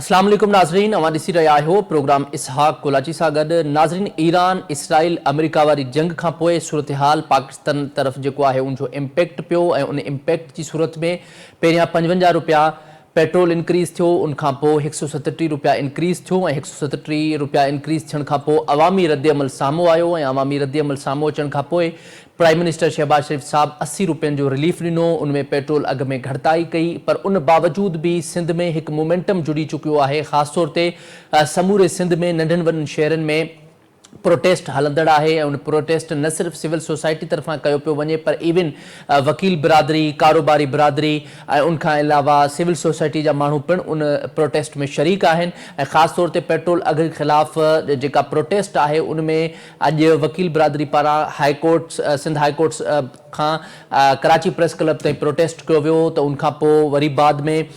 अस्सलाम वालेकुम नाज़रीन, अवां ॾिसी रहिया आहियो प्रोग्राम इसहाक कोलाची सां गॾु। नाज़रीन, ईरान इसराइल अमेरिका वारी जंग खां पोइ सूरत पाकिस्तान तरफ़ जेको आहे उन जो इम्पैक्ट पियो ऐं उन इम्पैक्ट जी सूरत में पहिरियां 55 रुपया पेट्रोल इंक्रीज़ थियो, उनखां पोइ 137 रुपया इंक्रीज़ थियो ऐं 137 रुपया इंक्रीज़ थियण खां पोइ अवामी रद्दअमल साम्हूं आयो ऐं अवामी रद्दअमल साम्हूं अचण खां पोइ प्राइम मिनिस्टर शहबाज शरीफ़ साहब 80 रुपयनि जो रिलीफ ॾिनो, उनमें पेट्रोल अघ में घटिताई कई। पर उन बावजूद भी सिंध में एक मोमेंटम जुड़ी चुकियो आहे। ख़ासि तौर ते समूरे सिंध में नंढनि वॾनि शहरनि में प्रोटेस्ट हलंदड़ आहे ऐं उन प्रोटेस्ट न सिर्फ़ सिविल सोसाइटी तरफ़ां कयो पियो वञे पर इवन वकील बिरादरी, कारोबारी बिरादरी ऐं उनखां अलावा सिविल सोसाइटी जा माण्हू पिणु उन प्रोटेस्ट में शरीक आहिनि। ऐं ख़ासि तौर ते पेट्रोल अघ ख़िलाफ़ जेका प्रोटेस्ट आहे उनमें अॼु वकील बिरादरी पारां सिंध हाई कोर्ट्स खां कराची प्रेस क्लब ताईं प्रोटेस्ट कयो वियो, त उनखां पोइ वरी बाद में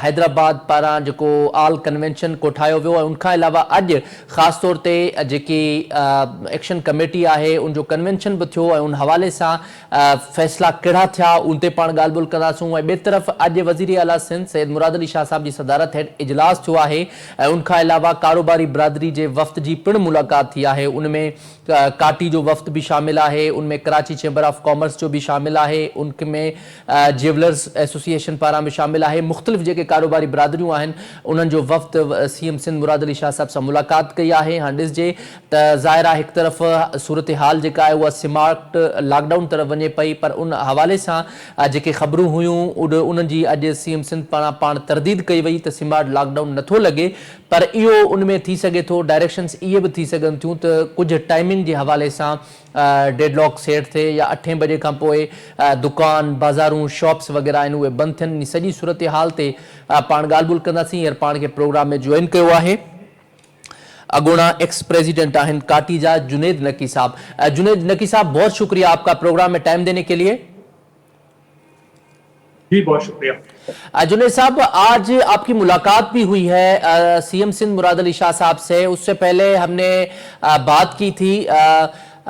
हैदराबाद पारां जेको आल कन्वेंशन कोठायो वियो ऐं उनखां अलावा अॼु ख़ासि तौर ते जेकी एक्शन कमेटी आहे उन जो कन्वेंशन बि थियो ऐं उन हवाले सां फ़ैसिला कहिड़ा थिया उन ते पाण ॻाल्हि ॿोल कंदासूं। ऐं ॿिए तरफ़ अॼु वज़ीर आला सिंध सैयद मुराद अली शाह साहब जी सदारत हेठि इजलास थियो आहे ऐं उनखां अलावा कारोबारी बिरादरी जे वफ़्द जी पिणु मुलाक़ात थी आहे। उनमें काटी जो वफ़्द भी शामिल आहे, उनमें कराची चैम्बर ऑफ कॉमर्स जो भी शामिल आहे, उनमें ज्वेलर्स एसोसिएशन पारां भी शामिल आहे। मुख़्तलिफ़ जेके कारोबारी बिरादरियूं आहिनि उन्हनि जो वफ़्द सीएम सिंध मुराद अली शाह साहब सां मुलाक़ात कई आहे। हाणे ॾिसजे त ज़ाहिर आहे हिकु तरफ़ सूरत हाल जेका आहे उहा स्मार्ट लॉकडाउन तरफ़ वञे पई, पर उन हवाले सां जेके ख़बरूं हुयूं उन्हनि जी अॼु सीएम सिंध पारां पाण तरदीद कई वई त स्मार्ट लॉकडाउन नथो लॻे, पर इहो उनमें थी सघे थो डायरेक्शन्स इहे बि थी सघनि थियूं त कुझु टाइमिंग जे हवाले सां डेडलॉक सेट थिए या 8 बजे खां पोइ दुकान बाज़ारूं शॉप्स वग़ैरह आहिनि उहे बंदि थियनि। सॼी सूरत हाल ते पाण ॻाल्हि ॿोल कंदासीं। हींअर पाण खे प्रोग्राम में जॉइन कयो आहे अगोड़ा एक्स प्रेसिडेंट आहिनि काटी जा जुनेद नकी साहब। जुनेद नकी साहब, बहुत शुक्रिया आपका प्रोग्राम में टाइम देने के लिए। जी बहुत शुक्रिया। जुनेद साहब, आज आपकी मुलाकात भी हुई है सीएम सिंध मुराद अली शाह साहब से। उससे पहले हमने बात की थी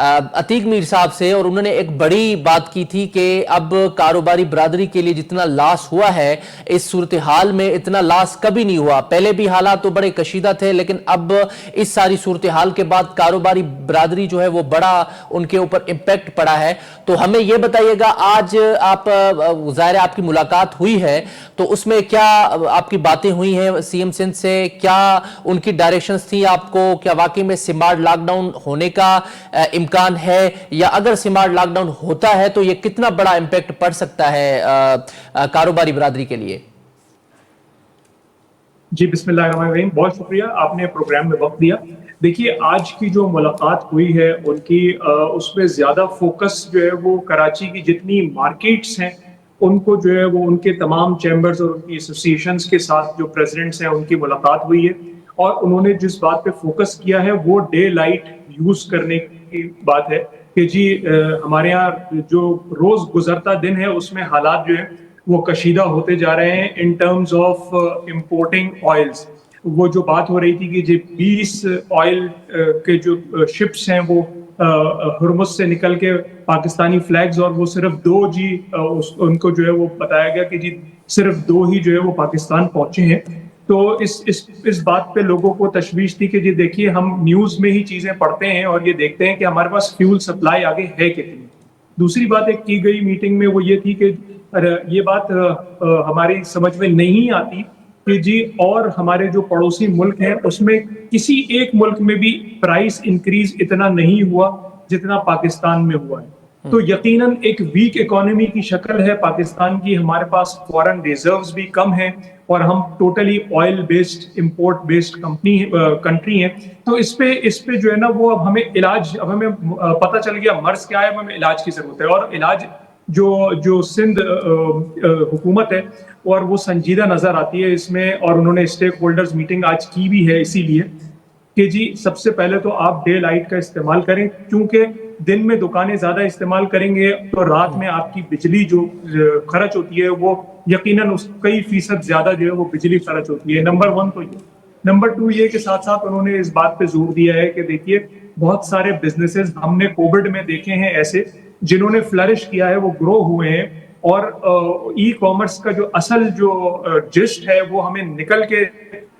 अतीक मीर साहब से और उन्होंने एक बड़ी बात की थी कि अब कारोबारी बिरादरी के लिए जितना लॉस हुआ है इस सूरत हाल में इतना लॉस कभी नहीं हुआ। पहले भी हालात तो बड़े कशीदा थे, लेकिन अब इस सारी सूरत हाल के बाद कारोबारी बिरादरी जो है वो बड़ा उनके ऊपर इम्पैक्ट पड़ा है। तो हमें ये बताइएगा, आज आप ज़ाहिर है आपकी मुलाकात हुई है तो उसमें क्या आपकी बातें हुई हैं सीएम सिंध से, क्या उनकी डायरेक्शंस थी आपको, क्या वाकई में स्मार्ट लॉकडाउन होने का इम्कान है, या अगर स्मार्ट लॉकडाउन होता है तो ये कितना बड़ा इम्पैक्ट पड़ सकता है कारोबारी बिरादरी के लिए? जी बिस्मिल्लाहिर्रहमानिर्रहीम, बहुत शुक्रिया आपने प्रोग्राम में वक्त दिया। देखिए, आज की जो मुलाकात हुई है उनकी उसमें ज्यादा फोकस जो है वो कराची की जितनी मार्केट्स हैं उनको जो है वो उनके तमाम चैम्बर्स और उनकी एसोसिएशंस के साथ जो प्रेसिडेंट्स हैं उनकी मुलाकात हुई है और उन्होंने जिस बात पे फोकस किया है वो डे लाइट यूज करने की बात है कि जी हमारे यहाँ जो रोज गुजरता दिन है उसमें हालात जो है वो कशीदा होते जा रहे हैं in terms of importing oils. वो जो बात हो रही थी कि जी 20 ऑयल के जो शिप्स हैं वो हुर्मुज से निकल के पाकिस्तानी फ्लैग्स और वो सिर्फ 2 जी उनको जो है वो बताया गया कि जी सिर्फ 2 ही जो है वो पाकिस्तान पहुंचे हैं। तो इस बात पे लोगों को तशवीश थी कि जी देखिए, हम न्यूज में ही चीजें पढ़ते हैं और ये देखते हैं कि हमारे पास फ्यूल सप्लाई आगे है कितनी। दूसरी बात एक की गई मीटिंग में वो ये थी कि ये बात हमारी समझ में नहीं आती कि जी और हमारे जो पड़ोसी मुल्क हैं उसमें किसी एक मुल्क में भी प्राइस इंक्रीज इतना नहीं हुआ जितना पाकिस्तान में हुआ है। तो यकीनन एक वीक इकोनॉमी की शक्ल है पाकिस्तान की, हमारे पास फॉरेन रिजर्व्स भी कम हैं और हम totally oil based import based country हैं। तो इस पे जो है ना वो अब हमें पता चल गया मर्ज क्या है, हमें इलाज की जरूरत है और इलाज जो सिंध हुकूमत है और वो संजीदा नजर आती है इसमें। और उन्होंने स्टेक होल्डर्स मीटिंग आज की भी है इसीलिए कि जी सबसे पहले तो आप डे लाइट का इस्तेमाल करें, क्योंकि दिन में दुकानें ज्यादा इस्तेमाल करेंगे तो रात में आपकी बिजली जो खर्च होती है वो यकीनन उस कई फीसद ज्यादा जो है वो बिजली खर्च होती है। नंबर 1 तो ये। नंबर 2 ये के साथ साथ उन्होंने इस बात पे जोर दिया है कि देखिए बहुत सारे बिजनेसेस हमने कोविड में देखे हैं ऐसे जिन्होंने फ्लरिश किया है, वो ग्रो हुए हैं और ई कॉमर्स का जो असल जो जिस्ट है वो हमें निकल के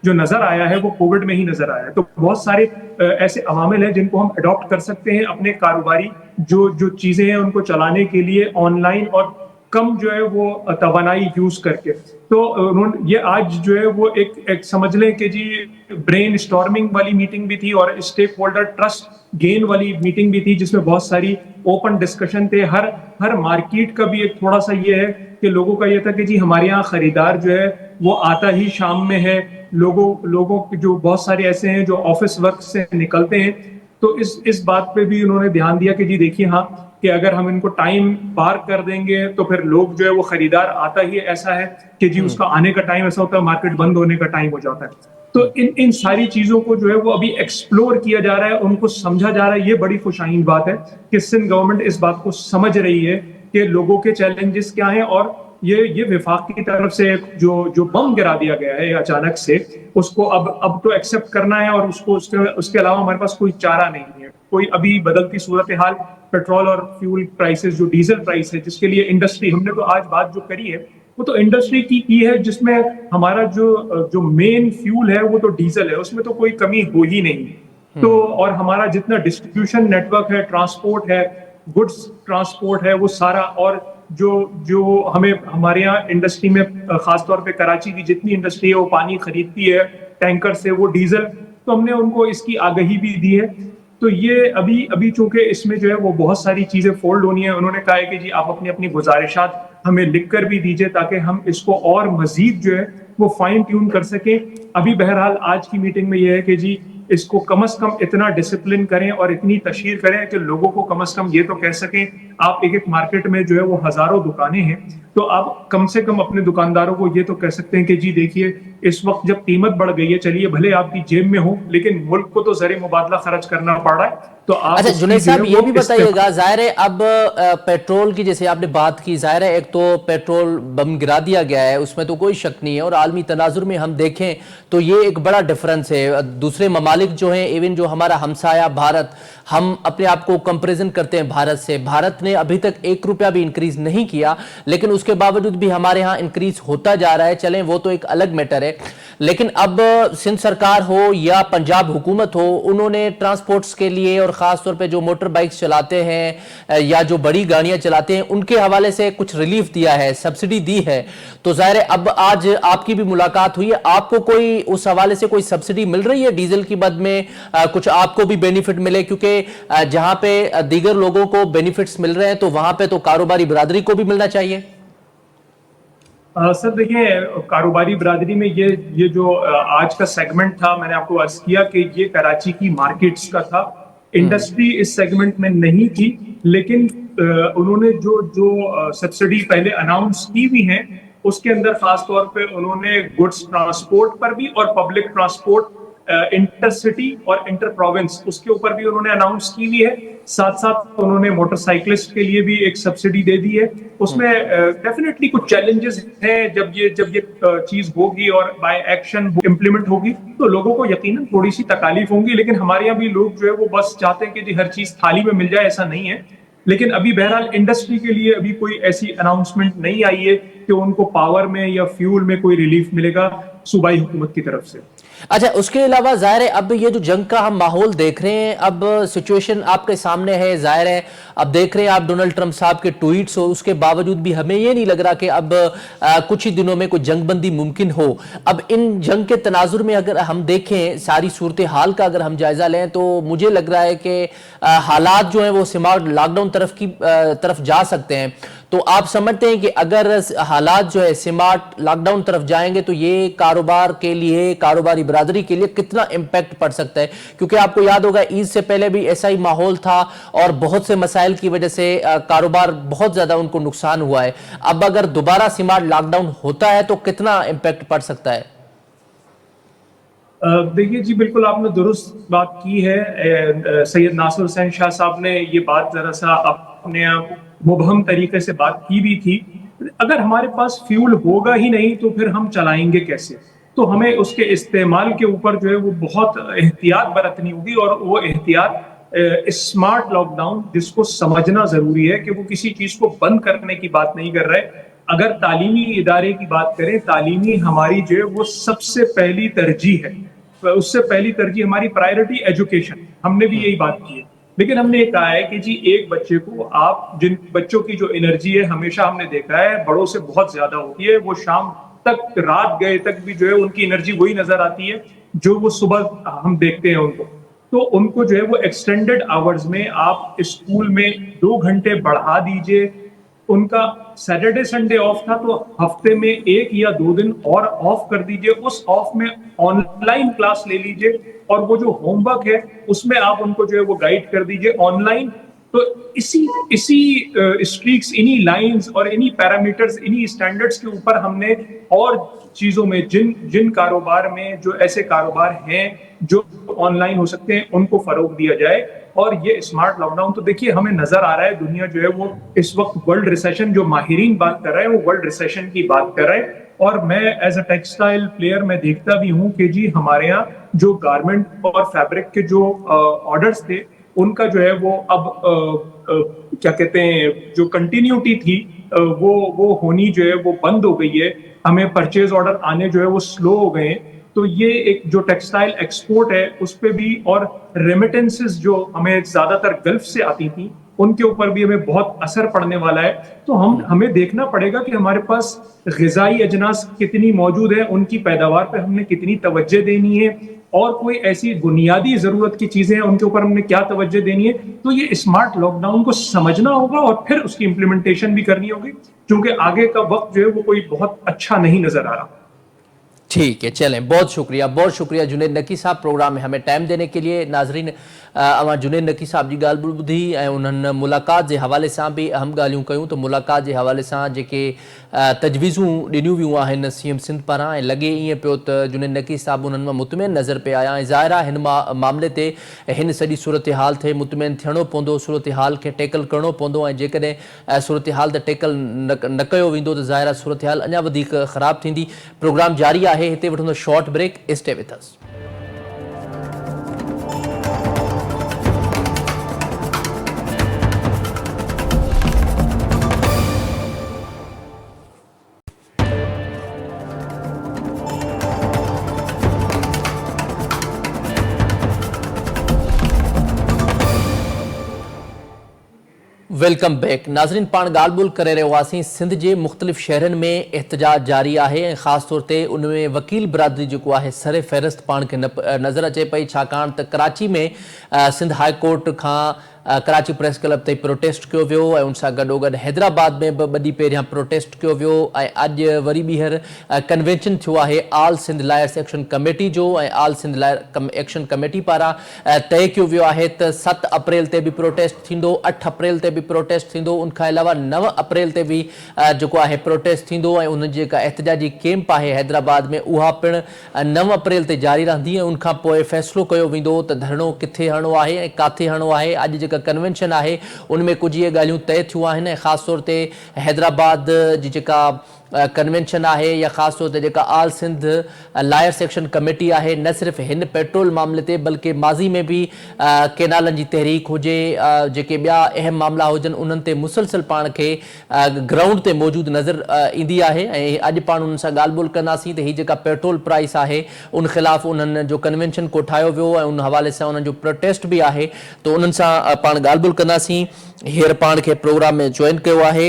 جو نظر آیا ہے وہ کووڈ میں ہی نظر آیا ہے. تو بہت سارے ایسے عوامل ہیں جن کو ہم اڈاپٹ کر سکتے ہیں اپنے کاروباری جو چیزیں ہیں ان کو چلانے کے لیے آن لائن اور کم جو ہے وہ توانائی یوز کر کے. تو یہ آج جو ہے وہ ایک سمجھ لیں کہ جی برین اسٹارمنگ والی میٹنگ بھی تھی اور اسٹیک ہولڈر ٹرسٹ گین والی میٹنگ بھی تھی جس میں بہت ساری اوپن ڈسکشن تھے. ہر مارکیٹ کا بھی ایک تھوڑا سا یہ ہے کہ لوگوں کا یہ تھا کہ جی ہمارے یہاں خریدار جو ہے وہ آتا ہی شام میں ہے. لوگوں جو بہت سارے ایسے ہیں جو آفس ورک سے نکلتے ہیں. تو اس بات پہ بھی انہوں نے دھیان دیا کہ جی دیکھیے ہاں کہ اگر ہم ان کو ٹائم پار کر دیں گے تو پھر لوگ جو ہے وہ خریدار آتا ہی ایسا ہے کہ جی اس کا آنے کا ٹائم ایسا ہوتا ہے مارکیٹ بند ہونے کا ٹائم ہو جاتا ہے. تو ان ساری چیزوں کو جو ہے وہ ابھی ایکسپلور کیا جا رہا ہے, ان کو سمجھا جا رہا ہے. یہ بڑی خوشائند بات ہے کہ سندھ گورنمنٹ اس بات کو سمجھ رہی ہے کہ لوگوں کے چیلنجز کیا ہیں, اور یہ وفاق کی طرف سے جو بم گرا دیا گیا ہے اچانک سے, اس کو اب تو ایکسپٹ کرنا ہے, اور اس کے علاوہ ہمارے پاس کوئی چارہ نہیں ہے. کوئی ابھی بدلتی صورتحال پیٹرول اور فیول پرائسز جو ڈیزل پرائس ہے جس کے لیے انڈسٹری, ہم نے تو آج بات جو کری ہے وہ تو انڈسٹری کی ہے جس میں ہمارا جو مین فیول ہے وہ تو ڈیزل ہے, اس میں تو کوئی کمی ہو ہی نہیں. تو اور ہمارا جتنا ڈسٹریبیوشن نیٹ ورک ہے, ٹرانسپورٹ ہے, گڈس ٹرانسپورٹ ہے, وہ سارا, اور جو ہمارے یہاں انڈسٹری میں خاص طور پہ کراچی کی جتنی انڈسٹری ہے وہ پانی خریدتی ہے ٹینکر سے, وہ ڈیزل. تو ہم نے ان کو اس کی آگہی بھی دی ہے. تو یہ ابھی چونکہ اس میں جو ہے وہ بہت ساری چیزیں فولڈ ہونی ہیں, انہوں نے کہا ہے کہ جی آپ اپنی گزارشات ہمیں لکھ کر بھی دیجیے تاکہ ہم اس کو اور مزید جو ہے وہ فائن ٹیون کر سکیں. ابھی بہرحال آج کی میٹنگ میں یہ ہے کہ جی اس کو کم از کم اتنا ڈسپلن کریں اور اتنی تشہیر کریں کہ لوگوں کو کم از کم یہ تو کہہ سکیں. آپ ایک مارکیٹ میں جو ہے وہ ہزاروں دکانیں ہیں, تو آپ کم سے کم اپنے دکانداروں کو یہ تو کہہ سکتے ہیں کہ جی دیکھیے اس وقت جب قیمت بڑھ گئی ہے, چلیے بھلے آپ کی جیب میں ہو لیکن ملک کو تو زر مبادلہ خرچ کرنا پڑ رہا ہے. تو آپ اچھا جنید صاحب یہ بھی بتائیے گا, ظاہر ہے اب پیٹرول کی جیسے آپ نے بات کی, ظاہر ہے ایک تو پیٹرول بم گرا دیا گیا ہے, اس میں تو کوئی شک نہیں ہے, اور عالمی تناظر میں ہم دیکھیں تو یہ ایک بڑا ڈیفرنس ہے. دوسرے ممالک جو ہیں, ایون جو ہمارا ہمسایہ بھارت, ہم اپنے آپ کو کمپیریزن کرتے ہیں بھارت سے, بھارت نے ابھی تک 1 روپیہ بھی انکریز نہیں کیا, لیکن اس کے باوجود بھی ہمارے ہاں انکریز ہوتا جا رہا ہے. چلیں وہ تو ایک الگ میٹر ہے, لیکن اب سندھ سرکار ہو یا پنجاب حکومت ہو, انہوں نے ٹرانسپورٹس کے لیے اور خاص طور پہ جو موٹر بائکس چلاتے ہیں یا جو بڑی گاڑیاں چلاتے ہیں ان کے حوالے سے کچھ ریلیف دیا ہے, سبسڈی دی ہے. تو ظاہر ہے اب آج آپ کی بھی ملاقات ہوئی ہے, آپ کو کوئی اس حوالے سے کوئی سبسڈی مل رہی ہے ڈیزل کی بد میں, کچھ آپ کو بھی بینیفٹ ملے, کیونکہ جہاں پہ دیگر لوگوں کو بینیفٹس مل رہے ہیں تو وہاں پہ تو کاروباری برادری کو بھی ملنا چاہیے. سر دیکھیں, کاروباری برادری میں یہ جو آج کا سیگمنٹ تھا, میں نے آپ کو عرض کیا کہ یہ کراچی کی مارکیٹس کا تھا. انڈسٹری اس سیگمنٹ میں نہیں تھی, لیکن انہوں نے جو سبسڈی پہلے اناؤنس کی ہوئی ہیں اس کے اندر خاص طور پہ انہوں نے گڈس ٹرانسپورٹ پر بھی اور پبلک ٹرانسپورٹ انٹر سٹی اور انٹر پروونس اس کے اوپر بھی انہوں نے اناؤنس کی ہوئی ہے. ساتھ ساتھ انہوں نے موٹر سائیکلسٹ کے لیے بھی ایک سبسڈی دے دی ہے. اس میں ڈیفینیٹلی کچھ چیلنجز ہیں, جب یہ چیز ہوگی اور بائی ایکشن امپلیمنٹ ہوگی تو لوگوں کو یقیناً تھوڑی سی تکالیف ہوں گی, لیکن ہمارے یہاں بھی لوگ جو ہے وہ بس چاہتے ہیں کہ جی ہر چیز تھالی میں مل جائے, ایسا نہیں ہے. لیکن ابھی بہرحال انڈسٹری کے لیے ابھی کوئی ایسی اناؤنسمنٹ نہیں آئی ہے کہ ان کو پاور میں یا فیول میں کوئی ریلیف ملے گا صوبائی حکومت کی طرف سے. اچھا اس کے علاوہ ظاہر ہے اب یہ جو جنگ کا ہم ماحول دیکھ رہے ہیں, اب سچویشن آپ کے سامنے ہے, ظاہر ہے اب دیکھ رہے ہیں آپ ڈونلڈ ٹرمپ صاحب کے ٹویٹس ہو, اس کے باوجود بھی ہمیں یہ نہیں لگ رہا کہ اب کچھ ہی دنوں میں کوئی جنگ بندی ممکن ہو. اب ان جنگ کے تناظر میں اگر ہم دیکھیں ساری صورتحال کا اگر ہم جائزہ لیں تو مجھے لگ رہا ہے کہ حالات جو ہیں وہ سمارٹ لاک ڈاؤن طرف جا سکتے ہیں. تو آپ سمجھتے ہیں کہ اگر حالات جو ہے سمارٹ لاک ڈاؤن طرف جائیں گے تو یہ کاروبار کے لیے, کاروباری برادری کے لیے کتنا امپیکٹ پڑ سکتا ہے؟ کیونکہ آپ کو یاد ہوگا عید سے پہلے بھی ایسا ہی ماحول تھا اور بہت سے مسائل کی وجہ سے کاروبار بہت زیادہ ان کو نقصان ہوا ہے. اب اگر دوبارہ سمارٹ لاک ڈاؤن ہوتا ہے تو کتنا امپیکٹ پڑ سکتا ہے؟ دیکھیے جی بالکل آپ نے درست بات کی ہے. سید ناصر حسین شاہ صاحب نے یہ بات ذرا سا اپنے مبہم طریقے سے بات کی بھی تھی. اگر ہمارے پاس فیول ہوگا ہی نہیں تو پھر ہم چلائیں گے کیسے؟ تو ہمیں اس کے استعمال کے اوپر جو ہے وہ بہت احتیاط برتنی ہوگی, اور وہ احتیاط اسمارٹ لاک ڈاؤن جس کو سمجھنا ضروری ہے کہ وہ کسی چیز کو بند کرنے کی بات نہیں کر رہے, اگر تعلیمی ادارے کی بات کریں, تعلیمی ہماری جو ہے وہ سب سے پہلی ترجیح ہے, اس سے پہلی ترجیح ہماری پرائرٹی ایجوکیشن. ہم نے بھی یہی بات کی ہے, لیکن ہم نے یہ کہا ہے کہ جی ایک بچے کو آپ, جن بچوں کی جو انرجی ہے ہمیشہ ہم نے دیکھا ہے بڑوں سے بہت زیادہ ہوتی ہے, وہ شام تک رات گئے تک بھی جو ہے ان کی انرجی وہی نظر آتی ہے جو وہ صبح ہم دیکھتے ہیں ان کو. تو ان کو جو ہے وہ ایکسٹینڈڈ آورز میں آپ اسکول میں 2 گھنٹے بڑھا دیجئے. ان کا سیٹرڈے سنڈے آف تھا تو ہفتے میں 1 یا 2 دن اور آف کر دیجئے, اس آف میں آن لائن کلاس لے لیجئے, اور وہ جو ہوم ورک ہے اس میں آپ ان کو جو ہے وہ گائیڈ کر دیجئے آن لائن. تو اسی اسٹریکس, انہی لائنز اور انہی پیرامیٹرز, انہی اسٹینڈرڈز کے اوپر ہم نے اور چیزوں میں جن کاروبار میں جو ایسے کاروبار ہیں جو آن لائن ہو سکتے ہیں ان کو فروغ دیا جائے. اور یہ اسمارٹ لاک ڈاؤن تو دیکھیے ہمیں نظر آ رہا ہے, دنیا جو ہے وہ اس وقت ورلڈ ریسیشن, جو ماہرین بات کر رہے ہیں وہ ورلڈ ریسیشن کی بات کر رہے ہیں. اور میں ایز اے ٹیکسٹائل پلیئر میں دیکھتا بھی ہوں کہ جی ہمارے ہاں جو گارمنٹ اور فیبرک کے جو آرڈرز تھے ان کا جو ہے وہ اب کیا کہتے ہیں جو کنٹینیوٹی تھی وہ ہونی جو ہے وہ بند ہو گئی ہے. ہمیں پرچیز آرڈر آنے جو ہے وہ سلو ہو گئے ہیں. تو یہ ایک جو ٹیکسٹائل ایکسپورٹ ہے اس پہ بھی, اور ریمیٹنسز جو ہمیں زیادہ تر گلف سے آتی تھیں ان کے اوپر بھی ہمیں بہت اثر پڑنے والا ہے. تو ہمیں دیکھنا پڑے گا کہ ہمارے پاس غذائی اجناس کتنی موجود ہیں, ان کی پیداوار پہ ہم نے کتنی توجہ دینی ہے, اور کوئی ایسی بنیادی ضرورت کی چیزیں ہیں ان کے اوپر ہم نے کیا توجہ دینی ہے. تو یہ اسمارٹ لاک ڈاؤن کو سمجھنا ہوگا اور پھر اس کی امپلیمنٹیشن بھی کرنی ہوگی, کیونکہ آگے کا وقت جو ہے وہ کوئی بہت اچھا نہیں نظر آ رہا. ٹھیک ہے, چلیں, بہت شکریہ جنید نقی صاحب پروگرام میں ہمیں ٹائم دینے کے لیے. ناظرین, اواں جنید نقی صاحب جی گال ٻدھی ऐं उन्हनि मुलाक़ात जे हवाले सां बि अहम ॻाल्हियूं कयूं. त मुलाक़ात जे हवाले सां जेके तजवीज़ूं ॾिनियूं वियूं आहिनि सीएम सिंध पारां, ऐं लॻे ईअं पियो त जुनैद नक़ी साहब उन्हनि मां मुतमिन नज़र पिया आया. ऐं ज़ाहिर आहे हिन मामले ते हिन सॼी सूरत हाल ते मुतमिन थियणो पवंदो, सूरत हाल खे टैकल करिणो पवंदो. ऐं जेकॾहिं सूरत हाल ते टैकल न कयो वेंदो त ज़ाहिर आहे सूरत हाल अञा वधीक ख़राबु थींदी. प्रोग्राम जारी आहे, हिते वठंदो short break. Stay with us. Welcome back. नाज़रीन, पाण ॻाल्हि ॿोल करे रहियो हुआसीं. सिंध जे मुख़्तलिफ़ शहरनि में एहतजाज जारी आहे, ऐं ख़ासि तौर ते उन में वकील बिरादरी जेको आहे सरे फ़हिरिस्त पाण खे नज़र अचे पई, छाकाणि त कराची में सिंध हाई कोर्ट खां कराची प्रेस क्लब ते प्रोटेस्ट कयो वियो, ऐं उन सां गॾोगॾु हैदराबाद में बि 2 ॾींहं पहिरियां प्रोटेस्ट कयो वियो. ऐं अॼु वरी ॿीहर कन्वेंशन थियो आहे आल सिंध लायर्स एक्शन कमेटी जो, ऐं आल सिंध लायर एक्शन कमेटी पारां तय कयो वियो आहे त 7 अप्रैल ते बि प्रोटेस्ट थींदो, 8 अप्रैल ते बि प्रोटेस्ट थींदो, उनखां अलावा 9 अप्रैल ते बि जेको आहे प्रोटेस्ट थींदो. ऐं उन जेका एहतजाजी कैंप आहे हैदराबाद में उहा पिणु 9 अप्रैल ते जारी रहंदी, ऐं उनखां पोइ फ़ैसिलो कयो वेंदो त धरणो किथे हणणो आहे ऐं काथे हणणो आहे. अॼु जेका कन्वेंशन आहे उनमें कुझु इहे ॻाल्हियूं तय थियूं आहिनि, ऐं ख़ासि तौर ते हैदराबाद जी जेका कन्वेंशन आहे या ख़ासि तौर ते जेका आल सिंध लायर सेक्शन कमेटी आहे, न सिर्फ़ु हिन पेट्रोल मामले ते बल्कि माज़ी में बि केनालनि जी तहरीक हुजे, जेके ॿिया अहम मामला हुजनि उन्हनि ते मुसलसल पाण खे ग्राउंड ते मौजूदु नज़र ईंदी आहे. ऐं अॼु पाण उन्हनि सां ॻाल्हि ॿोल कंदासीं त हीअ जेका पेट्रोल प्राइस आहे उन ख़िलाफ़ उन्हनि जो कन्वेंशन को ठाहियो वियो, ऐं उन हवाले सां उन्हनि जो प्रोटेस्ट बि आहे, त उन्हनि सां पाण ॻाल्हि ॿोल कंदासीं. हींअर पाण खे प्रोग्राम में जॉइन कयो आहे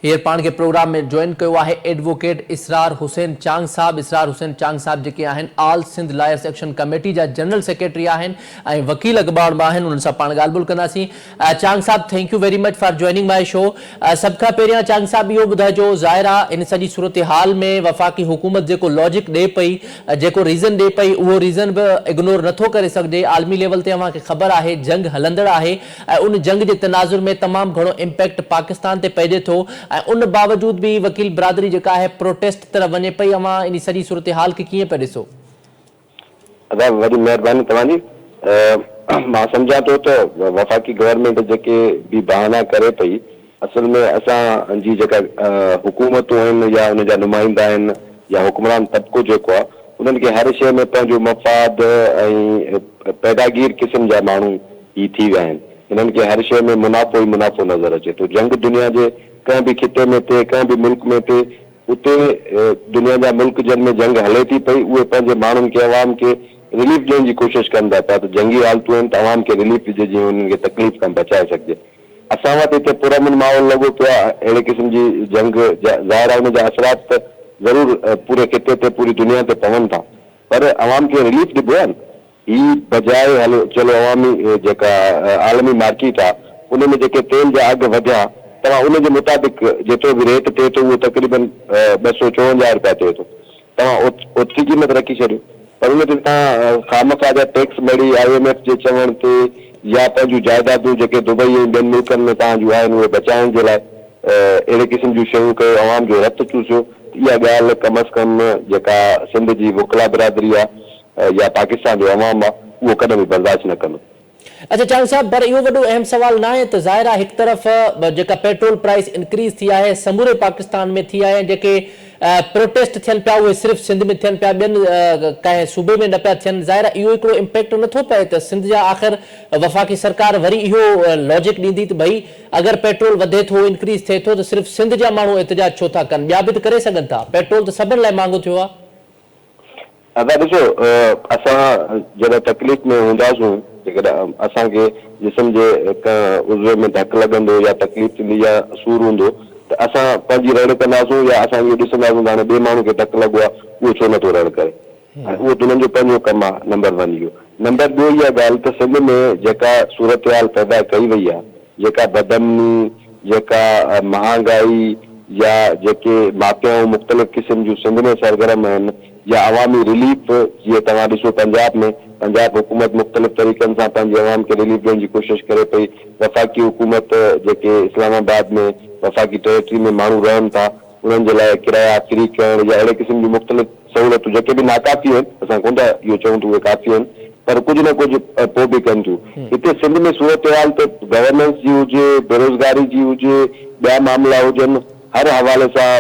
प्रोग्राम में जॉइन कयो आहे एडवोकेट इसरार हुसैन चांग साहब. इसरार हुसैन चांग साहब जेके आहिनि आल सिंध लायर सेक्शन कमेटी जा जनरल सेक्रेटरी आहिनि ऐं वकील अखबार में आहिनि. उन्हनि सां पाण ॻाल्हि ॿोल कंदासीं. Chang sahab, thank you very much for joining my show. सभ खां पहिरियां चांग साहब इहो ॿुधाइजो, ज़ाहिर आहे इन सॼी सूरत हाल में वफ़ाक़ी हुकूमत जेको लॉजिक ॾिए पई, जेको रीज़न ॾिए पई, उहो रीज़न बि इग्नोर नथो करे सघिजे. आलमी लेवल ते अव्हांखे ख़बर आहे जंग हलंदड़ आहे, ऐं उन जंग जे तनाज़ुर में तमामु घणो इम्पैक्ट पाकिस्तान ते पइजे थो, ऐं उन बावजूद भी वकील बिरादरी जेका है प्रोटेस्ट तरफ वने पई. अवां इन सॼी सूरत हाल के कीअं पे ॾिसो? अदा वॾी महिरबानी तव्हांजी. मां सम्झां थो त वफ़ाक़ी गवर्नमेंट जेके भी बहाना करे पई, असल में असां जी जेका हुकूमतूं आहिनि या उन जा नुमाइंदा आहिनि या हुक्मरान तबिको जेको आहे उन्हनि खे हर शइ में पंहिंजो मफ़ाद ऐं पैदागीर क़िस्म जा माण्हू ही थी विया आहिनि. इन्हनि खे हर शइ में मुनाफ़ो ई मुनाफ़ो नज़र अचे थो। जंग दुनिया जे कंहिं बि खिते में थिए, कंहिं बि मुल्क में थिए, उते दुनिया जा मुल्क जिन में जंग हले थी पई उहे पंहिंजे माण्हुनि खे अवाम खे रिलीफ ॾियण जी कोशिशि कनि था पिया त जंगी हालतूं आहिनि त अवाम खे रिलीफ ॾिजे जीअं उन्हनि खे तकलीफ़ खां बचाए सघिजे। असां वटि हिते पुरअमन माहौल लॻो पियो आहे, अहिड़े क़िस्म जी जंग ज़ाहिर आहे उन जा असरात त ज़रूरु पूरे खिते ते पूरी दुनिया ते पवनि था, पर अवाम खे रिलीफ ॾिबो आहे न। ही बजाए हलो चलो अवामी जेका आलमी मार्केट आहे उन में जेके तेल जा अघु वधिया, तव्हां उन जे मुताबिक़ जेतिरो बि रेट थिए थो उहो तक़रीबन 254 रुपया थिए थो, तव्हां ओतिरी क़ीमत रखी छॾियो, पर उन ते तव्हां खामखा जा टैक्स भरी IMF जे चवण ते या पंहिंजूं जाइदादूं जेके दुबई ऐं ॿियनि मुल्कनि में तव्हांजूं आहिनि उहे बचाइण जे लाइ अहिड़े क़िस्म जूं शयूं कयो, अवाम जो रत चूसियो, इहा ॻाल्हि कम अज़ कम जेका सिंध जी वकला बिरादरी आहे या पाकिस्तान जो अवाम आहे उहो कॾहिं बि बर्दाश्त न कंदो। अच्छा चांद साहब, पर इहो वॾो अहम सवाल न आहे त ज़ाहिर आहे हिकु तरफ़ जेका पेट्रोल प्राइस इंक्रीज़ थी आहे समूरे पाकिस्तान में थी आहे, जेके प्रोटेस्ट थियनि पिया उहे सिर्फ़ु सिंध में थियनि पिया, ॿियनि कंहिं सूबे में न पिया थियनि, ज़ाहिर आहे इहो हिकिड़ो इम्पैक्ट नथो पए त सिंध जा आख़िर वफ़ाक़ी सरकार वरी इहो लॉजिक ॾींदी त भई अगरि पेट्रोल वधे थो इंक्रीज़ थिए थो त सिर्फ़ु सिंध जा माण्हू एतिजाज छो था कनि, ॿिया बि त करे सघनि था, पेट्रोल त सभिनि लाइ महांगो थियो आहे। अदा ॾिसो, असां जॾहिं तकलीफ़ में हूंदासीं, जेकॾहिं असांखे जिस्म जे उज़वे में धक लॻंदो या तकलीफ़ थींदी या सूर हूंदो त असां पंहिंजी रड़ कंदासीं या असां इहो ॾिसंदासीं त हाणे ॿिए माण्हू खे धक लॻो आहे उहो छो नथो रड़ करे, उहो उन्हनि जो पंहिंजो कमु आहे। नंबर 1 इहो। नंबर 2 इहा ॻाल्हि त सिंध में जेका सूरत हाल पैदा कई वई आहे, जेका बदमनी, जेका महांगाई या जेके माफ़ियाऊं मुख़्तलिफ़ क़िस्म जूं सिंध में सरगर्म आहिनि या अवामी रिलीफ, जीअं तव्हां ॾिसो पंजाब में पंजाब हुकूमत मुख़्तलिफ़ तरीक़नि सां पंहिंजे अवाम खे रिलीफ ॾियण जी कोशिशि करे पई, वफ़ाक़ी हुकूमत जेके इस्लामाबाद में वफ़ाक़ी टेरिटरी में माण्हू रहनि था उन्हनि जे लाइ किराया फ्री करणु या अहिड़े क़िस्म जूं मुख़्तलिफ़ सहूलियतूं जेके बि नाकाफ़ी आहिनि, असां कोन था इहो चऊं त उहे काफ़ी आहिनि, पर कुझु न कुझु पोइ बि कनि थियूं। हिते सिंध में सूरत हाल त गवर्नेंस जी हुजे, बेरोज़गारी जी हुजे, ॿिया मामला हुजनि, हर हवाले सां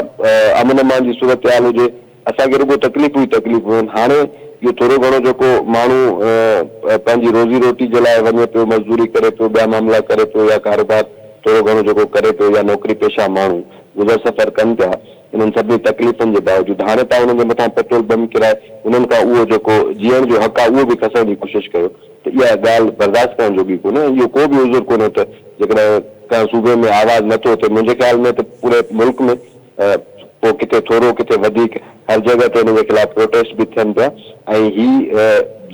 अमन अमान जी सूरत हाल हुजे, असांखे रुगो तकलीफ़ूं ई तकलीफ़ूं आहिनि। हाणे इहो थोरो घणो जेको माण्हू पंहिंजी रोज़ी रोटी जे लाइ वञे पियो, मज़दूरी करे पियो, ॿिया मामला करे पियो या कारोबार थोरो घणो जेको करे पियो या नौकिरी पेशा माण्हू गुज़र सफ़र कनि पिया, इन्हनि सभिनी तकलीफ़ुनि जे बावजूदि हाणे तव्हां उन्हनि जे मथां पेट्रोल बंदि किराए उन्हनि खां उहो जेको जीअण जो हक़ आहे उहो बि खसण जी कोशिशि कयो, त इहा ॻाल्हि बर्दाश्त करण जोगी कोन्हे। इहो को बि उज़ुर कोन्हे त जेकॾहिं कंहिं सूबे में आवाज़ु नथो थिए, मुंहिंजे ख़्याल में त पूरे मुल्क में पोइ किथे थोरो किथे वधीक हर जॻह ते हिन जे ख़िलाफ़ प्रोटेस्ट बि थियनि पिया, ऐं ही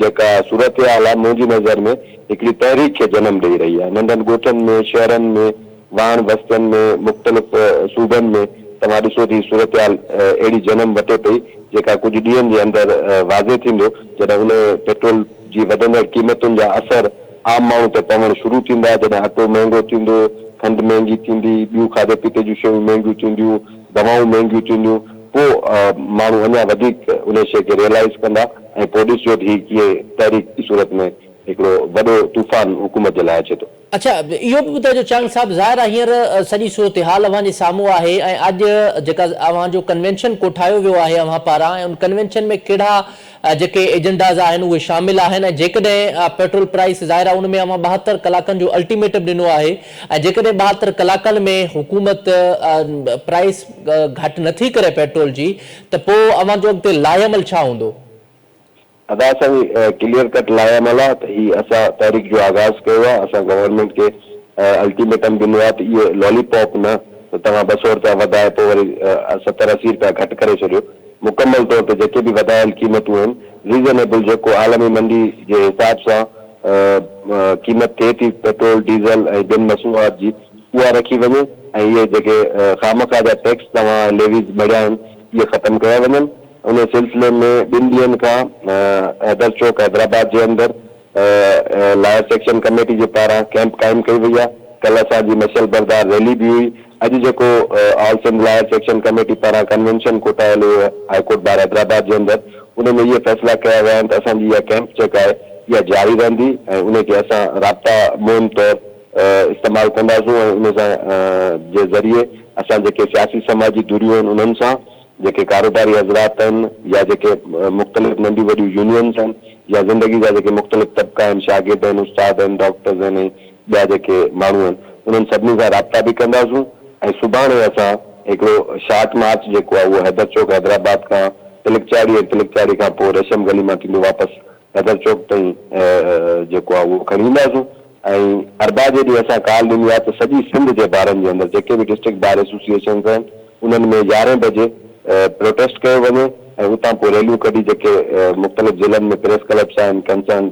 जेका सूरत हाल आहे मुंहिंजी नज़र में हिकिड़ी तहरीक खे जनम ॾेई रही आहे। नंढनि ॻोठनि में, शहरनि में, वाण बस्तियुनि में, मुख़्तलिफ़ सूबनि में तव्हां ॾिसो थी सूरत हाल अहिड़ी जनम वठे पई जेका कुझु ॾींहंनि जे अंदरि वाज़े थींदो जॾहिं उन पेट्रोल जी वधंदड़ क़ीमतुनि जा असर आम माण्हू ते पवणु शुरू थींदा, जॾहिं अटो महांगो थींदो, खंडु महांगी थींदी, ॿियूं खाधे पीते जूं शयूं महांगियूं थींदियूं, दवाऊं महांगियूं थींदियूं, पोइ माण्हू अञा वधीक उन शइ खे रियलाइज़ कंदा ऐं पोइ ॾिसजो ही कीअं तहरीक सूरत में हिकिड़ो वॾो तूफ़ान हुकूमत जे लाइ अचे थो। अच्छा, इहो बि ॿुधाइजो चांद साहब, ज़ाहिर आहे हींअर सॼी सूरत हाल अव्हां जे साम्हूं आहे ऐं अॼु जेका अव्हां जो कन्वेंशन कोठायो वियो आहे अव्हां पारां, ऐं उन कन्वेंशन में कहिड़ा जेके एजेंडाज़ आहिनि उहे शामिल आहिनि, ऐं जेकॾहिं पेट्रोल प्राइस ज़ाहिर आहे उन में अव्हां 72 कलाकनि जो अल्टीमेटम ॾिनो आहे, ऐं जेकॾहिं 72 कलाकनि में हुकूमत प्राइस घटि नथी करे पेट्रोल जी, त पोइ अव्हां जो अॻिते लाहेअमल छा हूंदो? अदा असांजी क्लियर कट लाहेअमल आहे त ही असां तहरीक जो आगाज़ कयो आहे, असां गवर्नमेंट खे अल्टीमेटम ॾिनो आहे त इहो लॉलीपॉप न त तव्हां 200 रुपया वधाए पोइ वरी 70-80 रुपया घटि करे छॾियो, मुकमल तौर ते जेके बि वधायल क़ीमतूं आहिनि रीज़नेबल जेको आलमी मंडी जे हिसाब सां क़ीमत थिए थी पेट्रोल डीज़ल ऐं ॿियनि मसूआत जी उहा रखी वञे, ऐं इहे जेके खामखा जा टैक्स तव्हां लेवीज़ भरिया आहिनि इहे ख़तमु कया वञनि। उन सिलसिले में 2 ॾींहंनि खां हैदर चौक हैदराबाद जे अंदरि लायर सेक्शन कमेटी जे पारां कैंप क़ाइमु कई वई आहे। कल्ह असांजी मशल बरदार रैली बि हुई। अॼु जेको all Sindh lawyer section committee पारां कन्वेंशन कोठायल हुयो हाईकोर्ट बार हैदराबाद जे अंदरि, उन में इहे फ़ैसिला कया विया आहिनि त असांजी इहा कैंप जेका आहे इहा जारी रहंदी ऐं उनखे असां राब्ता मुहिम तौरु इस्तेमालु कंदासीं ऐं उन सां जे ज़रिए असां जेके सियासी समाजी दूरियूं आहिनि उन्हनि सां, जेके कारोबारी हज़रात आहिनि या जेके मुख़्तलिफ़ नंढियूं वॾियूं यूनियन्स आहिनि या ज़िंदगी जा जेके मुख़्तलिफ़ तबका आहिनि, शागिर्द आहिनि, उस्ताद आहिनि, डॉक्टर्स आहिनि, ॿिया जेके माण्हू आहिनि उन्हनि सभिनी सां राब्ता बि कंदासूं ऐं सुभाणे असां हिकिड़ो शार्ट मार्च जेको आहे उहो हैदर चौक हैदराबाद खां तिलक चाड़ी खां पोइ रेशम गली मां थींदो वापसि हैदर चौक ताईं जेको आहे उहो खणी ईंदासूं ऐं अरबा जे ॾींहुं असां कॉल ॾिनी आहे त सॼी सिंध जे ॿारनि जे अंदरि जेके बि डिस्ट्रिक्ट बार एसोसिएशन आहिनि उन्हनि में 11 बजे प्रोटेस्ट कयो वञे ऐं हुतां पोइ रैलियूं कढी जेके मुख़्तलिफ़ ज़िलनि में प्रेस क्लब्स आहिनि कंसर्न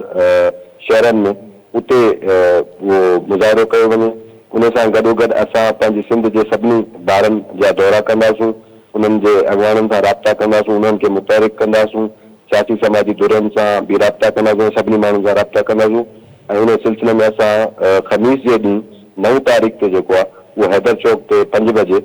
शहरनि में उते उहो मुज़ाहिरो कयो वञे। उन सां गॾोगॾु असां पंहिंजी सिंध जे सभिनी ॿारनि जा दौरा कंदासूं, उन्हनि जे अॻवाननि सां राब्ता कंदासूं, उन्हनि खे मुतहरिक कंदासूं, सियासी समाजी धुरनि सां बि राब्ता कंदासूं, सभिनी माण्हुनि सां राब्ता कंदासूं ऐं उन सिलसिले में असां ख़मीस जे ॾींहुं 9 तारीख़ ते जेको आहे उहो हैदर चौक ते 5 बजे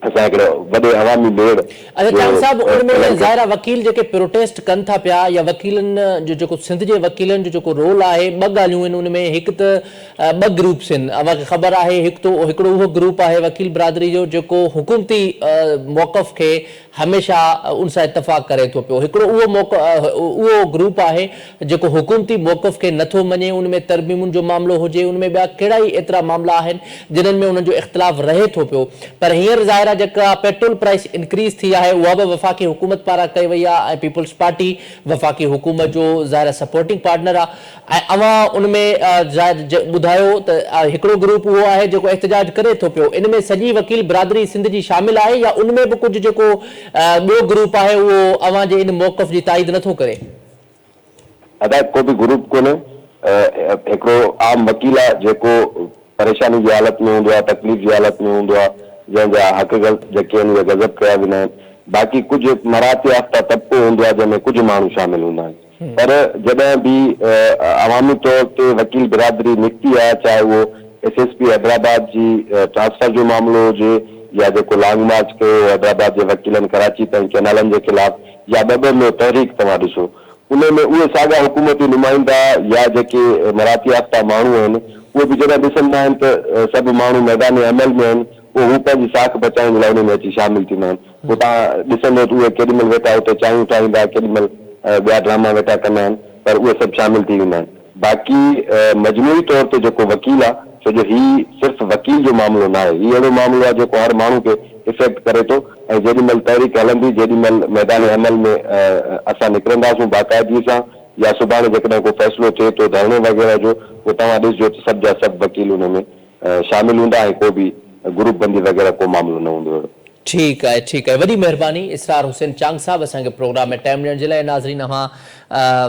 असां हिकिड़ो वॾे अवामी मेड़। अच्छा चांग साहब, उनमें ज़ाहिरा वकील जेके प्रोटेस्ट कनि था पिया या वकीलनि जो जेको सिंध जे वकीलनि जो जेको रोल आहे, ॿ ॻाल्हियूं आहिनि उनमें। हिकु त 2 ग्रुप्स आहिनि, अव्हांखे ख़बर आहे। हिकिड़ो उहो ग्रुप आहे वकील बिरादरी जो जेको हुकूमती मौक़फ़ खे हमेशह उन सां इतफ़ाक़ करे थो पियो। हिकिड़ो उहो ग्रुप आहे जेको हुकूमती मौक़फ़ खे नथो मञे, उनमें तरमीमुनि जो मामिलो हुजे, उनमें ॿिया कहिड़ा ई एतिरा मामला आहिनि जिन्हनि में उन्हनि जो इख़्तिलाफ़ रहे थो पियो। पर हींअर ज़ाहिरा जेका पेट्रोल प्राइस इंक्रीज़ थी आहे उहा बि वफ़ाक़ी हुकूमत पारां कई वई आहे ऐं पीपल्स पार्टी वफ़ाक़ी हुकूमत जो ज़ाहिरा सपोर्टिंग पार्टनर आहे। ऐं अव्हां उनमें ॿुधायो त हिकिड़ो ग्रुप उहो आहे जेको एहतजाज करे थो पियो, इन में सॼी वकील बिरादरी सिंध जी शामिल आहे या उनमें बि कुझु जेको ॿियो ग्रुप आहे उहो अव्हां जे इन मौक़फ़ जी ताईद नथो करे? अदा को बि ग्रुप कोन्हे, हिकिड़ो आम वकील आहे जेको परेशानी जी हालत में हूंदो आहे, तकलीफ़ जी हालत में हूंदो आहे, जंहिंजा हक़ जेके आहिनि उहे गज़ब कया वेंदा आहिनि। बाक़ी कुझु मराहत याफ़्ता तबिको हूंदो आहे जंहिंमें कुझु माण्हू शामिल हूंदा आहिनि। पर जॾहिं बि अवामी तौर ते वकील बिरादरी निकिती आहे, चाहे उहो SSP हैदराबाद जी ट्रांसफर जो मामिलो हुजे या जेको लॉन्ग मार्च कयो हैदराबाद जे वकीलनि कराची ताईं कैनालनि जे ख़िलाफ़, या ॿ में तहरीक तव्हां ॾिसो, उन में उहे साॻा हुकूमती नुमाइंदा या जेके मराहत याफ़्ता माण्हू आहिनि उहे बि जॾहिं ॾिसंदा आहिनि त सभु माण्हू मैदान अमल में आहिनि, पोइ हू पंहिंजी साख बचाइण लाइ उन में अची शामिल थींदा आहिनि। पोइ तव्हां ॾिसंदो त उहे केॾीमहिल वेठा हुते चांहियूं ठाहींदा, केॾीमहिल ॿिया ड्रामा वेठा कंदा आहिनि, पर उहे सभु शामिल थी वेंदा आहिनि। बाक़ी मजमूई तौर ते जेको वकील आहे, छो जो ही सिर्फ़ु वकील जो मामिलो न आहे, ही अहिड़ो मामिलो आहे जेको हर माण्हू खे इफेक्ट करे थो। ऐं जेॾीमहिल तहरीक हलंदी, जेॾीमहिल मैदान अमल में असां निकिरंदासूं बाक़ाइदगी सां, या सुभाणे जेकॾहिं को फ़ैसिलो थिए थो धरणे वग़ैरह जो, पोइ तव्हां ॾिसजो त सभु जा सभु वकील हुन में शामिल हूंदा ऐं को बि ग्रुप बंदी वग़ैरह को मामिलो न हूंदो। ठीक है, वॾी महिरबानी इसरार हुसैन चांग साहब असांखे प्रोग्राम में टाइम ॾियण जे लाइ। नाज़रीन, अव्हां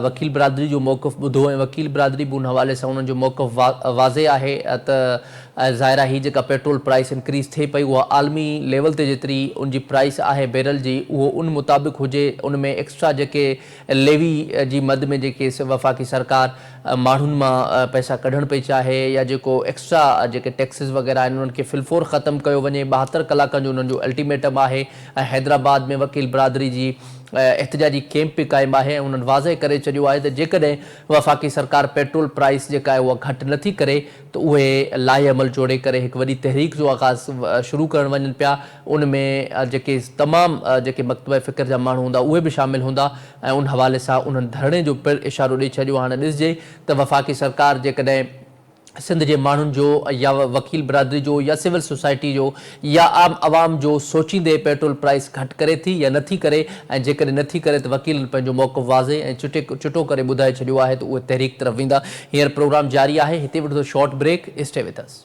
वकील बिरादरी जो मौक़फ़ ॿुधो ऐं वकील बिरादरी बि उन हवाले सां उन्हनि जो मौक़फ़ वाज़े आहे त ज़ाहिरा ही जेका पेट्रोल प्राइस इंक्रीज़ थिए पई उहा आलमी लेवल ते जेतिरी उनजी प्राइस आहे बैरल जी, उहो उन मुताबिक़ हुजे। उनमें एक्स्ट्रा जेके लेवी जी मद में जेके वफ़ाक़ी सरकार माण्हुनि मां पैसा कढणु पई चाहे या जेको एक्स्ट्रा जेके टैक्सिस वग़ैरह आहिनि उन्हनि खे फिलफोर ख़तमु कयो वञे। 72 कलाकनि जो उन्हनि जो अल्टीमेटम आहे ऐं हैदराबाद में वकील बिरादरी जी एहतजाजी कैंप बि क़ाइमु आहे। उन्हनि वाज़े करे छॾियो आहे त जेकॾहिं वफ़ाक़ी सरकार पेट्रोल प्राइस जेका आहे उहा घटि नथी करे त उहे लाहे अमल जोड़े करे हिकु वॾी तहरीक जो आगाज़ शुरू करणु वञनि पिया। उन में जेके तमामु जेके मकतब फ़िक्र जा माण्हू हूंदा उहे बि शामिलु हूंदा ऐं उन हवाले सां उन्हनि धरणे जो पिणु इशारो ॾेई छॾियो। हाणे ॾिसिजे त वफ़ाक़ी सरकार जेकॾहिं सिंध जे माण्हुनि जो या वकील बिरादरी जो या सिविल सोसाइटी जो या आम आवाम जो सोचींदे पेट्रोल प्राइस घटि करे थी या नथी करे, ऐं जेकॾहिं नथी करे त वकीलनि पंहिंजो मौक़फ़ वाज़े ऐं चिटो करे ॿुधाए छॾियो आहे त उहे तहरीक तरफ़ वेंदा। हींअर प्रोग्राम जारी आहे, हिते वठो short break, stay with us.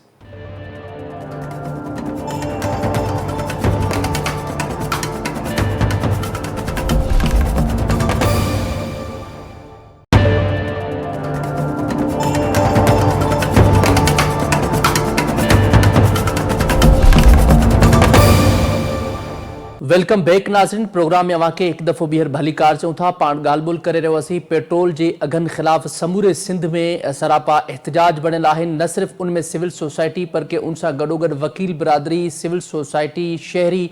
Welcome back नाज़रीन, प्रोग्राम में अव्हांखे हिकु दफ़ो ॿीहर भली कार चऊं था। पाण ॻाल्हि ॿोल करे रहियोसीं पेट्रोल जे अघनि ख़िलाफ़ समूरे सिंध में सरापा एहतजाज बणियल आहिनि। न सिर्फ़ु उनमें सिविल सोसाइटी पर के उन सां गॾोगॾु वकील बिरादरी, सिविल सोसाइटी, शहरी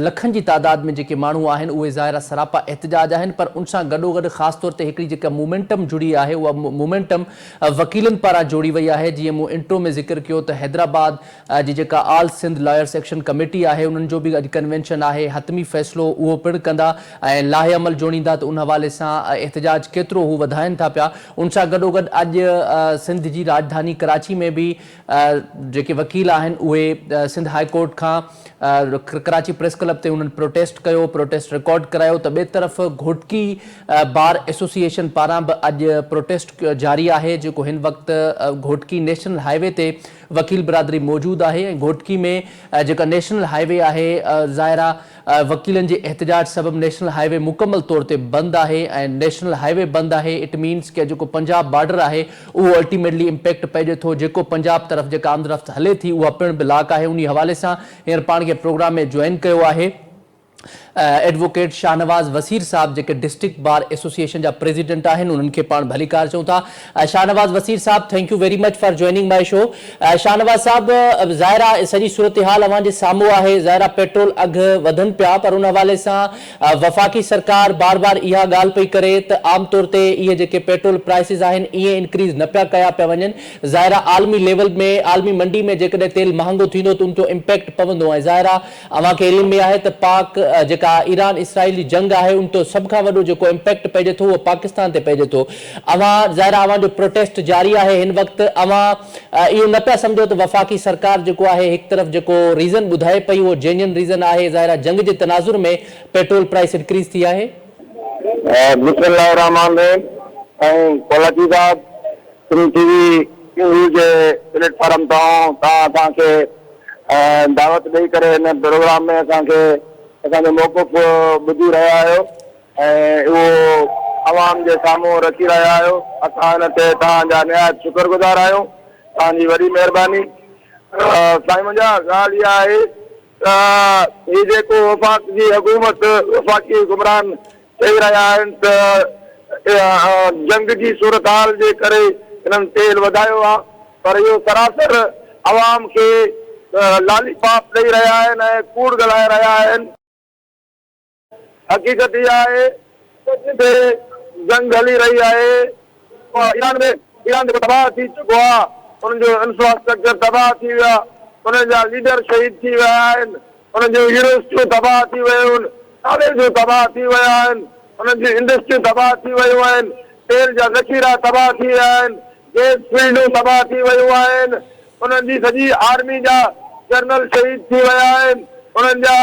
लखनि जी तादाद में जेके माण्हू आहिनि उहे ज़ाहिरा सरापा एहतजाज आहिनि। पर उन सां गॾोगॾु ख़ासि तौर ते हिकिड़ी जेका मोमेंटम जुड़ी आहे उहा मोमेंटम वकीलनि पारां जोड़ी वई आहे। जीअं मूं इंट्रो में ज़िक्र कयो त हैदराबाद जी जेका all Sindh lawyers action committee आहे उन्हनि जो बि अॼु कन्वेंशन आहे हतमी फ़ैसिलो उहो पिणु कंदा ऐं लाहे अमल जोड़ींदा त उन हवाले सां एहतजाज केतिरो हू वधाइनि था पिया। उन सां गॾोगॾु अॼु सिंध जी राजधानी कराची में बि जेके वकील आहिनि उहे सिंध हाई कोर्ट खां कराची प्रेस क्लब ते उन्हनि प्रोटेस्ट कयो, प्रोटेस्ट रिकॉर्ड करायो। त ॿिए तरफ़ घोटकी बार एसोसिएशन पारां बि अॼु प्रोटेस्ट जारी आहे, जेको हिन वक़्तु घोटकी नेशनल हाईवे ते वकील बिरादरी मौजूदु आहे ऐं घोटकी में जेका नेशनल हाईवे आहे ज़ाहिरा वकीलनि जे एहतजाज सबबि नेशनल हाईवे मुकमल तौर ते बंदि आहे ऐं नेशनल हाईवे बंदि आहे। इट मीन्स कि जेको पंजाब बॉर्डर आहे उहो अल्टीमेटली इम्पैक्ट पइजे थो। जेको पंजाब तरफ़ जेका आमदरफ़्त हले थी उहा पिणु ब्लॉक आहे। उन हवाले सां हींअर पाण खे प्रोग्राम में जॉइन कयो आहे advocate Shahnawaz Wasir sahab, JK district bar association जा प्रेसिडेंट आहिनि। उन्हनि खे पाण भलीकार चऊं था। Shahnawaz Wasir sahab, thank you very much for joining my show. Shahnawaz sahab, ज़ाहिरा सॼी सूरत हाल अवां जे साम्हूं आहे। ज़ाहिरा पेट्रोल अघु वधनि पिया, पर उन हवाले सां वफ़ाक़ी सरकार बार बार इहा ॻाल्हि पई करे त आम तौर ते इहे जेके पेट्रोल प्राइसिस आहिनि इहे इंक्रीज़ न पिया वञनि। ज़ाहिरा आलमी लेवल में, आलमी मंडी में जेकॾहिं तेल महांगो थींदो त उन जो इम्पैक्ट पवंदो। ऐं ज़ाहिरा अव्हां खे इल्म में आहे त पाक जेका ईरान इसराइल जी जंग आहे उन तो सब खां वॾो जेको इम्पैक्ट पइजे थो उहो पाकिस्तान ते पइजे थो। अवां ज़ाहिरा अवां जो प्रोटेस्ट जारी आहे हिन वक़्तु। अवां इहो न पिया सम्झो त वफ़ाक़ी सरकार जेको आहे हिकु तरफ़ जेको रीज़न ॿुधाए पई उहो जेन्युइन रीज़न आहे, ज़ाहिरा जंग जे तनाज़ुर में पेट्रोल प्राइस इंक्रीज़ थी आहे। बिस्मिल्लाहिर्रहमानिर्रहीम। ऐं कोलाची साहब, टीवी न्यूज़ जे प्लेटफॉर्म तां तव्हांखे दावत ॾेई करे हिन प्रोग्राम में असांजो मौक़ुफ़ ॿुधी रहिया आहियो ऐं उहो अवाम जे साम्हूं रखी रहिया आहियो। असां हिन ते तव्हांजा निहायत शुक्रगुज़ार आहियूं, तव्हांजी वॾी महिरबानी। साईं, मुंहिंजा ॻाल्हि इहा आहे त हीउ जेको वफ़ाक़ जी हुकूमत, वफ़ाक़ी हुक्मरान चई रहिया आहिनि त जंग जी सूरत हाल जे करे हिननि तेल वधायो आहे, पर इहो सरासर अवाम खे लालीपॉप ॾेई रहिया आहिनि ऐं कूड़ ॻाल्हाए रहिया आहिनि। हक़ीक़त इहा आहे त जिते जंग हली रही आहे ईरान तबाह थी चुको आहे, उन्हनि जो इंफ्रास्ट्रक्चर तबाह थी वियो आहे, उन्हनि जा लीडर शहीद थी विया आहिनि, उन्हनि जूं यूनिवर्सिटियूं तबाह थी वियूं आहिनि, कॉलेजूं तबाह थी विया आहिनि, उन्हनि जूं इंडस्ट्रियूं तबाह थी वियूं आहिनि, तेल जा ज़ख़ीरा तबाह थी विया आहिनि, गैस फील्डूं तबाह थी वियूं आहिनि, उन्हनि जी सॼी आर्मी जा जनरल शहीद थी विया आहिनि, उन्हनि जा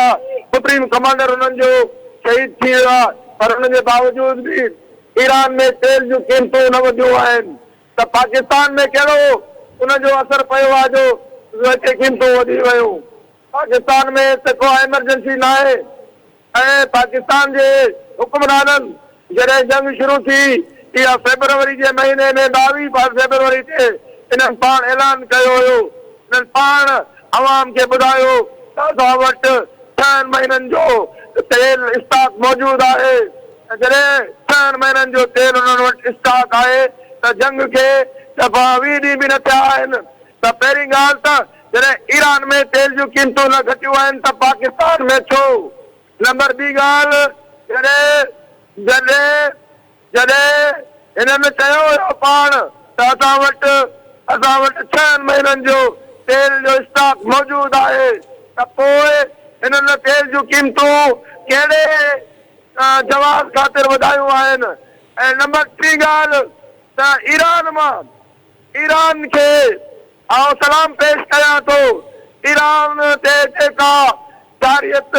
सुप्रीम कमांडर उन्हनि जो शहीद थी वियो आहे। पर उन जे बावजूद बि ईरान में तेल जूं क़ीमतूं न वधियूं आहिनि, त पाकिस्तान में कहिड़ो उनजो असरु पियो आहे जो क़ीमतूं वधी वियूं। पाकिस्तान में त को एमरजेंसी न आहे ऐं पाकिस्तान जे हुक्मराननि जॾहिं जंग शुरू थी, इहा फेब्रुवरी जे महीने में 22 फेब्रुवरी ते इन्हनि पाण ऐलान कयो हुयो। इन्हनि पाण अवाम खे ॿुधायो त असां वटि 6 महीननि जो तेल स्टॉक मौजूद आहे। जॾहिं 6 महीननि जो तेल उन्हनि वटि स्टॉक आहे त जंग खे 20 ॾींहं बि न थिया आहिनि। त पहिरीं ॻाल्हि त जॾहिं ईरान में तेल जूं क़ीमतूं न घटियूं आहिनि त पाकिस्तान में छो? नंबर ॿी ॻाल्हि, जॾहिं हिननि चयो हुयो पाण त असां वटि 6 महीननि जो तेल जो स्टॉक मौजूद आहे, त पोइ हिननि तेल जूं क़ीमतूं कहिड़े जवाब ख़ातिर वधायूं आहिनि? ऐं नंबर टी ॻाल्हि त ईरान खे आउं सलाम पेश कयां थो। ईरान ते जेका जारियत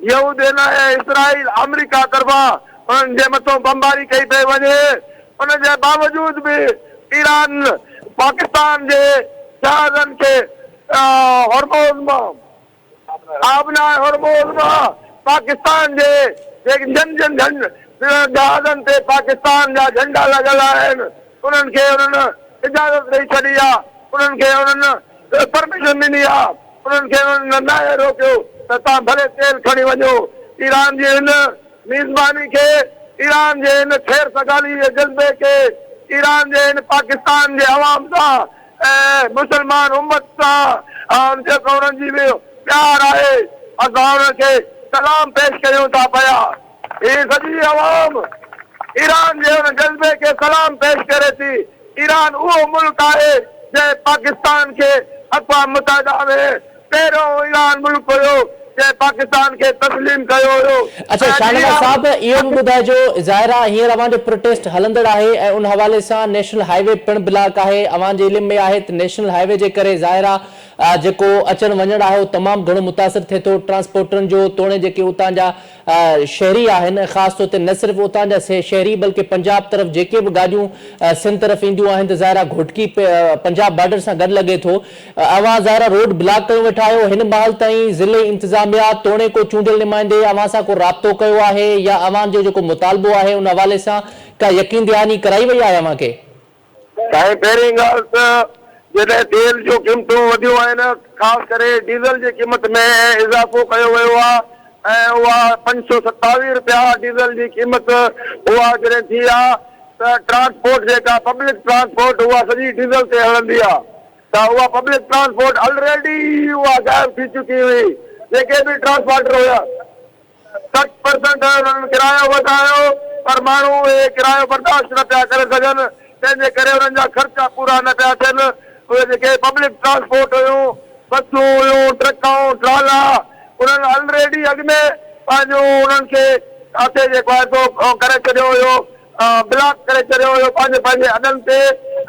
यहूदीन ऐं इसराइल अमेरिका तरफ़ां उन्हनि जे मथां बमबारी कई पई वञे, उन जे बावजूद बि ईरान पाकिस्तान जे जहाज़नि खे हॉर्मोज़ मां पाकिस्तान जे जहाज़नि ते पाकिस्तान जा झंडा लॻल आहिनि, उन्हनि खे उन्हनि इजाज़त ॾेई छॾी आहे, उन्हनि खे उन्हनि परमिशन ॾिनी आहे, उन्हनि खे उन्हनि न रोकियो त तव्हां भले तेल खणी वञो। ईरान जी हिन मेज़बानी खे, ईरान जे हिन ख़ैर सगाली जे जज़्बे खे, ईरान जे हिन पाकिस्तान जे अवाम सां ऐं मुसलमान उम्मत सां जेको उन्हनि जी प्यार आहे, असां उनखे सलाम पेश कयूं था पिया। हीअ सॼी अवाम ईरान जे हुन जज़्बे खे सलाम पेश करे थी। ईरान उहो मुल्क आहे जंहिं पाकिस्तान खे अक़वाम मुतहिदा में पहिरियों ईरान मुल्क हुयो के पाकिस्तान के तस्लीम कयो हुयो। अच्छा शाहनवाज साहब इहो बि ॿुधाइजो ज़ाहिर आहे हींअर अवां जो प्रोटेस्ट हलंदड़ आहे ऐं उन हवाले सां नेशनल हाईवे पिणु ब्लॉक आहे अवां जे इल्म में आहे त नेशनल हाईवे जे करे ज़ाहिर आहे जेको अचण वञण आहे उहो तमामु घणो मुतासिर थिए थो ट्रांसपोर्टरनि जो तोड़े जेके उतां जा शहरी आहिनि ख़ासि तौर ते न सिर्फ़ु उतां जा शहरी बल्कि पंजाब तरफ़ जेके बि गाॾियूं सिंध तरफ़ ईंदियूं आहिनि त ज़ाहिर आहे घोटकी पंजाब बॉर्डर सां गॾु लॻे थो अवां ज़ाहिर रोड ब्लॉक करे वेठा आहियो हिन महिल ताईं ज़िले इंतिज़ामिया तोड़े को चूंडियल नुमाइंदे अवां सां को राब्तो कयो आहे या अवां जो जेको मुतालबो आहे उन हवाले सां का यकीन दहानी कराई वई आहे अवां खे? साईं पहिरीं ॻाल्हि त जॾहिं तेल जो क़ीमतूं वधियूं आहिनि ख़ासि करे डीज़ल जी क़ीमत में इज़ाफ़ो कयो वियो आहे ऐं उहा 527 रुपया डीज़ल जी क़ीमत उहा जॾहिं थी आहे त ट्रांसपोर्ट जेका पब्लिक ट्रांसपोर्ट उहा सॼी डीज़ल ते हलंदी आहे त उहा पब्लिक ट्रांसपोर्ट ऑलरेडी उहा गायब थी चुकी हुई जेके बि ट्रांसपोर्टर हुया 60% उन्हनि किरायो वधायो पर माण्हू उहे किरायो बर्दाश्त न पिया करे सघनि तंहिंजे करे उन्हनि जा ख़र्चा पूरा न पिया थियनि उहे जेके पब्लिक ट्रांसपोर्ट हुयूं बसूं हुयूं ट्रकूं ट्राला उन्हनि ऑलरेडी अॻु में पंहिंजो उन्हनि खे किथे जेको आहे सो करे छॾियो हुयो ब्लॉक करे छॾियो हुयो पंहिंजे अॾनि ते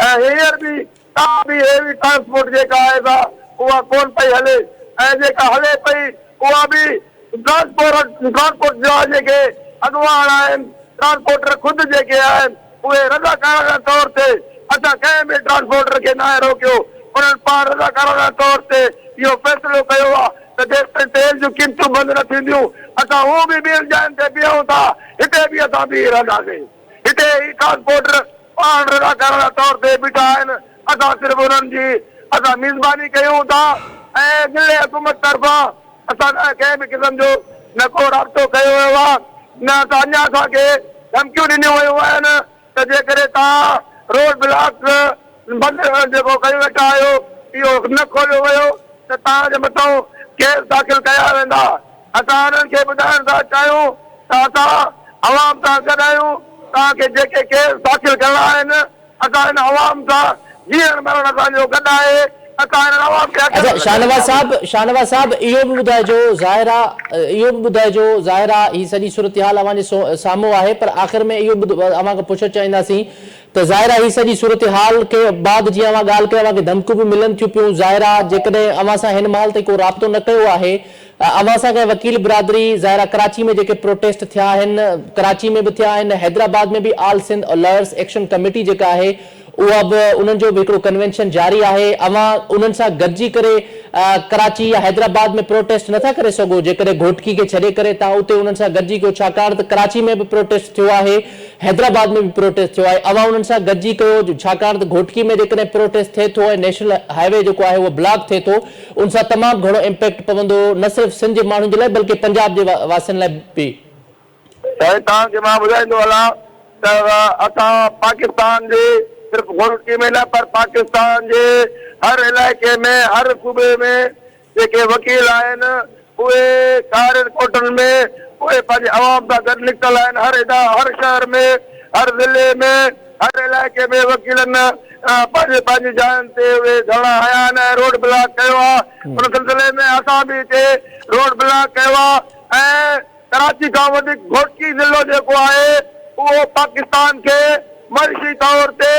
ऐं हींअर बि का बि हेवी ट्रांसपोर्ट जेका आहे सा उहा कोन पई हले ऐं जेका हले पई उहा बि ट्रांसपोर्ट जा जेके अॻुवान आहिनि ट्रांसपोर्टर ख़ुदि जेके आहिनि उहे रज़ाकाराना तौर ते असां कंहिं बि ट्रांसपोर्टर खे न रोकियो उन्हनि पाण रज़ाकाराना तौर ते इहो फ़ैसिलो कयो आहे त जेसिताईं तेल जूं क़ीमतूं बंदि न थींदियूं असां हू बि ॿियनि जायुनि ते बीहूं था हिते बि असां बीह रहंदासीं हिते ई ट्रांसपोर्टर पाण रज़ाकाराना तौर ते बीठा आहिनि असां सिर्फ़ु उन्हनि जी असां मेज़बानी कयूं था ऐं ज़िले हुकूमत तरफ़ां असां न कंहिं बि क़िस्म जो न को राब्तो कयो वियो आहे न त अञा असांखे धमकियूं ॾिनियूं वियूं आहिनि त जेकॾहिं तव्हां रोड ब्लॉक बंदि जेको करे वेठा आहियो इहो न खोलियो वियो त तव्हांजे मथां केस दाख़िल कया वेंदा असां हुननि खे ॿुधाइण था चाहियूं त असां अवाम सां गॾु आहियूं तव्हांखे जेके केस दाख़िल करणा आहिनि असां हिन अवाम सां जीअण मरण असांजो गॾु आहे असां हिन अवाम खे अच्छा शाहनवाज साहब इहो बि ॿुधाइजो ज़ाहिर आहे ही सॼी सूरत हाल अवां जे साम्हूं आहे पर आख़िर में इहो अवां खां पुछणु चाहींदासीं त ज़ाहिर आहे ही सॼी सूरत हाल के बाद जीअं अवां ॻाल्हि कयो अवां खे धमकियूं बि मिलनि थियूं पियूं ज़ाहिर आहे जेकॾहिं अवां सां हिन महिल ताईं को राब्तो न कयो आहे अवां सां कंहिं वकील बिरादरी ज़ाहिर आहे कराची में जेके प्रोटेस्ट थिया आहिनि कराची में बि थिया आहिनि हैदराबाद में बि all Sindh lawyers action committee जेका आहे उहा बि उन्हनि जो बि हिकिड़ो कन्वेंशन जारी आहे अवां उन्हनि सां गॾिजी करे कराची या हैदराबाद में प्रोटेस्ट नथा करे सघो जेकॾहिं घोटकी खे छॾे करे तव्हां उते उन्हनि सां गॾिजी कयो छाकाणि त कराची में बि प्रोटेस्ट थियो आहे हैदराबाद में बि प्रोटेस्ट थियो आहे अवां उन्हनि सां गॾिजी कयो छाकाणि त घोटकी में जेकॾहिं प्रोटेस्ट थिए थो ऐं नेशनल हाईवे जेको आहे उहो ब्लॉक थिए थो उन सां तमामु घणो इम्पैक्ट पवंदो न सिर्फ़ु सिंध जे माण्हुनि जे लाइ बल्कि पंजाब जे वासियुनि लाइ बि तव्हांखे मां ॿुधाईंदो हलां त असां पाकिस्तान जे सिर्फ घोटकी में न पर पाकिस्तान जे हर इलाइक़े में हर सूबे में जेके वकील आहिनि उहे सारे कोर्टनि में उहे पंहिंजे अवाम सां गॾु निकितल आहिनि हर शहर में हर ज़िले में हर इलाइक़े में वकीलनि पंहिंजी जायुनि ते उहे धरना हया आहिनि रोड ब्लॉक कयो आहे उन सिलसिले में असां बि हिते रोड ब्लॉक कयो आहे ऐं कराची खां वधीक घोटकी ज़िलो जेको आहे उहो पाकिस्तान खे मईशी तौर ते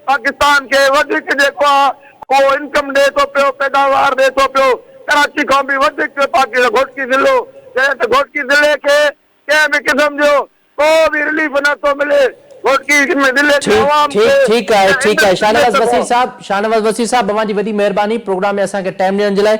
पाकिस्तान के वधिक जेको आहे उहो इनकम ॾिए थो पियो पैदावार ॾिए थो पियो कराची खां बि वधीक घोटकी ज़िलो जंहिं त घोटकी ज़िले खे कंहिं बि क़िस्म जो को बि रिलीफ नथो मिले घोटकी में ज़िले जे अवाम ठीक आहे शाहनवाज वसीर साहब अवां जी वॾी महिरबानी प्रोग्राम में असांखे टाइम ॾियण जे लाइ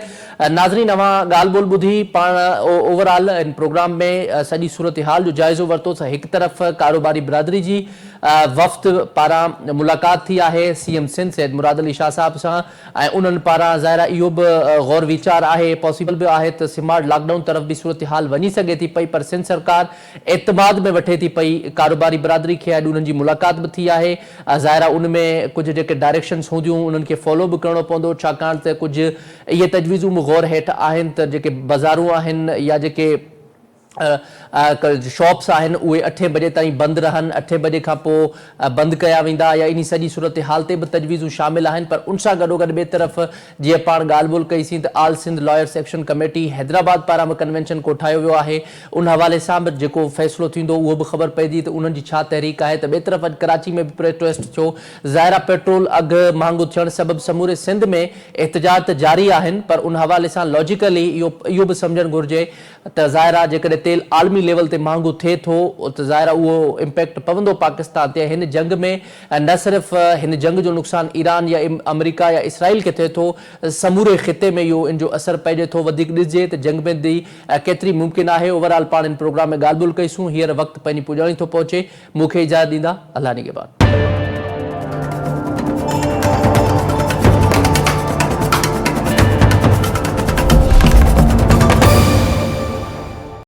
नाज़रीन अवां ॻाल्हि ॿोल ॿुधी पाण ओवरऑल इन प्रोग्राम में सॼी सूरत हाल जो जाइज़ो वरितो त हिकु तरफ़ कारोबारी बिरादरी जी वफ़्द पारां मुलाक़ात थी आहे सीएम सिंध सैयद मुराद अली शाह साहब सां ऐं उन्हनि पारां ज़ाहिर इहो बि गौर वीचार आहे पॉसिबल बि आहे त स्मार्ट लॉकडाउन तरफ़ बि सूरत हाल वञी सघे थी पई पर सिंध सरकार एतमाद में वठे थी पई कारोबारी बिरादरी खे अॼु उन्हनि जी मुलाक़ात बि थी आहे ज़ाहिर उन में कुझु जेके डायरेक्शन्स हूंदियूं उन्हनि खे फॉलो बि करणो पवंदो छाकाणि त कुझु इहे तजवीज़ूं बि गौर हेठि आहिनि त जेके बाज़ारूं आहिनि या जेके शॉप्स आहिनि उहे 8 बजे ताईं बंदि रहनि, 8 बजे खां पोइ बंदि कया वेंदा या इन सॼी सूरत हाल ते बि तजवीज़ूं शामिल आहिनि। पर उन सां गॾोगॾु ॿिए तरफ़ जीअं पाण ॻाल्हि ॿोल कईसीं त आल Sindh lawyers action committee Hyderabad पारां बि कन्वेंशन कोठायो वियो आहे। उन हवाले सां बि जेको फ़ैसिलो थींदो उहो बि ख़बर पइजी त उन्हनि जी छा तहरीक आहे। त ॿिए तरफ़ अॼु कराची में बि प्रोटेस्ट थियो। ज़ाहिर आहे पेट्रोल अघु महांगो थियण सबबि समूरे सिंध में एहतजाज त जारी आहिनि, पर उन हवाले सां लॉजिकली इहो बि सम्झणु घुरिजे त ज़ाहिर आहे जेकॾहिं तेल आलमी लेवल ते महांगो थिए थो त ज़ाहिर आहे उहो इम्पैक्ट पवंदो पाकिस्तान ते। हिन जंग में न सिर्फ़ु हिन जंग जो नुक़सानु ईरान या अमेरिका या इसराइल खे थिए थो, समूरे ख़िते में इहो इन जो असरु पइजे थो। वधीक ॾिसिजे त जंग में केतिरी मुमकिन आहे। ओवरऑल पाण इन प्रोग्राम में ॻाल्हि ॿोल कईसूं। हींअर वक़्तु पंहिंजी पुॼाणी थो पहुचे। मूंखे इजाज़त ॾींदा, अल्लाह निगहबान।